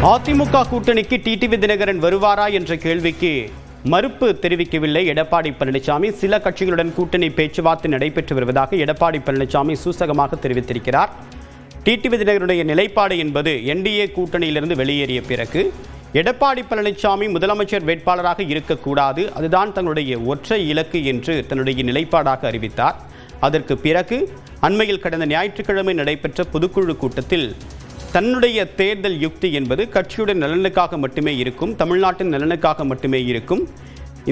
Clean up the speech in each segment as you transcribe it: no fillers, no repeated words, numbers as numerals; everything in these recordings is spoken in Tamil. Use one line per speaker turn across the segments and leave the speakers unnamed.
அதிமுக கூட்டணிக்கு டிடிவி தினகரன் வருவாரா என்ற கேள்விக்கு மறுப்பு தெரிவிக்கவில்லை எடப்பாடி பழனிசாமி. சில கட்சிகளுடன் கூட்டணி பேச்சுவார்த்தை நடைபெற்று வருவதாக எடப்பாடி பழனிசாமி சூசகமாக தெரிவித்திருக்கிறார். டிடிவி தினகரனுடைய நிலைப்பாடு என்பது என்டிஏ கூட்டணியிலிருந்து வெளியேறிய பிறகு எடப்பாடி பழனிசாமி முதலமைச்சர் வேட்பாளராக இருக்கக்கூடாது, அதுதான் தன்னுடைய ஒற்றை இலக்கு என்று தன்னுடைய நிலைப்பாடாக அறிவித்தார். அதற்கு பிறகு அண்மையில் கடந்த ஞாயிற்றுக்கிழமை நடைபெற்ற பொதுக்குழு கூட்டத்தில் தன்னுடைய தேர்தல் யுக்தி என்பது கட்சியுடைய நலனுக்காக மட்டுமே இருக்கும், தமிழ்நாட்டின் நலனுக்காக மட்டுமே இருக்கும்.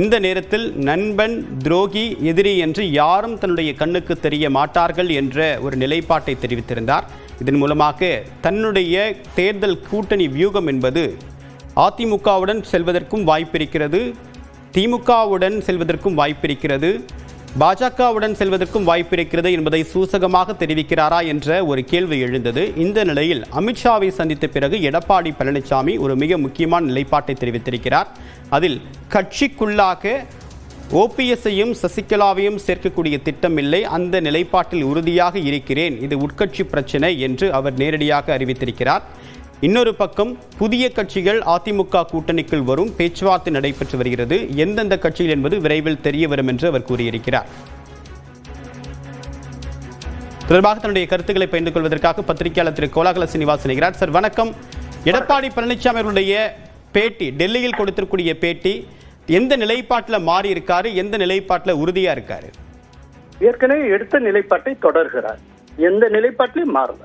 இந்த நேரத்தில் நண்பன், துரோகி, எதிரி என்று யாரும் தன்னுடைய கண்ணுக்கு தெரிய மாட்டார்கள் என்ற ஒரு நிலைப்பாட்டை தெரிவித்திருந்தார். இதன் மூலமாக தன்னுடைய தேர்தல் கூட்டணி வியூகம் என்பது அதிமுகவுடன் செல்வதற்கும் வாய்ப்பிருக்கிறது, திமுகவுடன் செல்வதற்கும் வாய்ப்பிருக்கிறது, பாஜகவுடன் செல்வதற்கும் வாய்ப்பிருக்கிறது என்பதை சூசகமாக தெரிவிக்கிறாரா என்ற ஒரு கேள்வி எழுந்தது. இந்த நிலையில் அமித்ஷாவை சந்தித்த பிறகு எடப்பாடி பழனிசாமி ஒரு மிக முக்கியமான நிலைப்பாட்டை தெரிவித்திருக்கிறார். அதில் கட்சிக்குள்ளாக ஓபிஎஸ்ஐயும் சசிகலாவையும் சேர்க்கக்கூடிய திட்டம் இல்லை, அந்த நிலைப்பாட்டில் உறுதியாக இருக்கிறேன், இது உட்கட்சி பிரச்சனை என்று அவர் நேரடியாக அறிவித்திருக்கிறார். இன்னொரு பக்கம் புதிய கட்சிகள் அதிமுக கூட்டணிக்குள் வரும் பேச்சுவார்த்தை நடைபெற்று வருகிறது. எந்தெந்த கட்சிகள் என்பது விரைவில் தெரிய வரும் என்று அவர் கூறியிருக்கிறார். தொடர்பாக தன்னுடைய கருத்துக்களை பகிர்ந்து கொள்வதற்காக பத்திரிகையாளர் திரு கோலாகல சீனிவாசன் இணைகிறார். சார் வணக்கம். எடப்பாடி பழனிசாமி அவர்களுடைய பேட்டி, டெல்லியில் கொடுத்திருக்கூடிய பேட்டி, எந்த நிலைப்பாட்டில் மாறி இருக்காரு, எந்த நிலைப்பாட்டில் உறுதியா இருக்காரு?
ஏற்கனவே எடுத்த நிலைப்பாட்டை தொடர்கிறார், எந்த நிலைப்பாட்டிலையும் மாறல.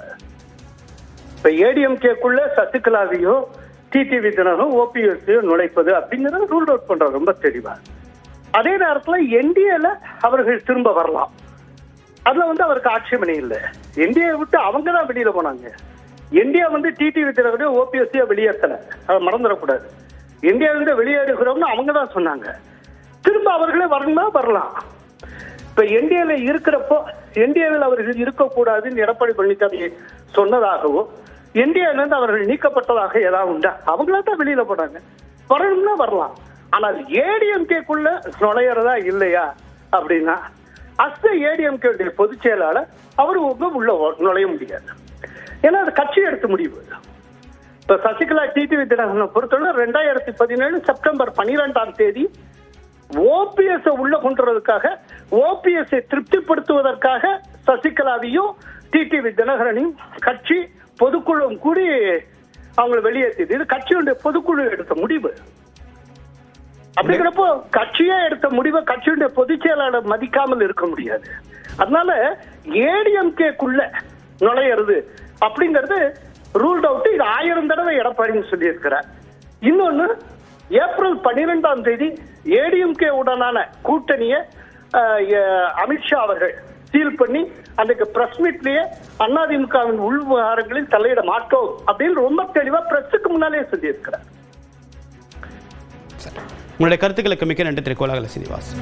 இப்ப ஏடிஎம்கேக்குள்ள சசிகலாவையோ டிடிவி தினகரனும் ஓபிஎஸ்ஸையோ நுழைப்பது அப்படிங்கறத ரூல் அவுட் பண்ற ரொம்ப தெளிவா. அதே நேரத்துல என்டிஏல அவர்கள் திரும்ப வரலாம், அதுல அவருக்கு ஆட்சேபனை இல்லை. என்டிஏ விட்டு அவங்க தான் வெளியில போனாங்க. என்டிஏ டிடிவி தினகரனையோ ஓபிஎஸ்ஸையோ வெளியேற்றல, அதை மறந்துடக்கூடாது. என்டிஏ வெளியேறுகிறோம்னு அவங்க தான் சொன்னாங்க. திரும்ப அவர்களே வரணும்னா வரலாம். இப்ப என்டிஏல இருக்கிறப்போ என்டிஏவில் அவர்கள் இருக்கக்கூடாதுன்னு எடப்பாடி பழனிசாமி சொன்னதாகவோ என்டிஏல இருந்து அவர்கள் நீக்கப்பட்டதாக ஏதாவது உண்டா? அவங்களா தான் வெளியில போனாங்க, வரணும்னா வரலாம். ஆனால் ஏடிஎம்கேக்குள்ள நுழையிறதா இல்லையா அப்படின்னா அஸ்த ஏடிஎம்கே பொதுச் செயலாளர் அவரு உள்ள நுழைய முடியாது. ஏன்னா அது கட்சி எடுத்த முடிவு. இப்ப சசிகலா டிடிவி தினகரனை பொறுத்தவரை 2017 செப்டம்பர் 12 ஓபிஎஸ் உள்ள கொண்டுறதுக்காக, ஓபிஎஸ் திருப்திப்படுத்துவதற்காக சசிகலாவையும் டிடிவி தினகரனையும் கட்சி பொதுக்குழு கூடி அவங்களை வெளியேற்றியது. இது கட்சியுடைய பொதுக்குழு எடுத்த முடிவு. அப்படிங்கிறப்போ கட்சியே எடுத்த முடிவை கட்சியுடைய பொதுச் செயலாளர் மதிக்காமல் இருக்க முடியாது. அதனால ஏடிஎம்கேக்குள்ள நுழையிறது அப்படிங்கிறது ரூல்ட் அவுட். இது 1000 தடவை எடப்பாடின்னு சொல்லி இருக்கிறார். இன்னொன்னு, ஏப்ரல் 12 ஏடிஎம்கே உடனான கூட்டணியை அமித்ஷா அவர்கள் சீல் பண்ணி அன்றைக்கு பிரஸ் மீட்லயே அதிமுகவின் உள் விவகாரங்களில் தலையிட மாட்டோம் அப்படின்னு ரொம்ப தெளிவா பிரஸுக்கு முன்னாலே சொல்லி இருக்கிறார்.
உங்களுடைய கருத்துக்களுக்கு மிக்க நன்றி திரு கோலாகல சீனிவாசன்.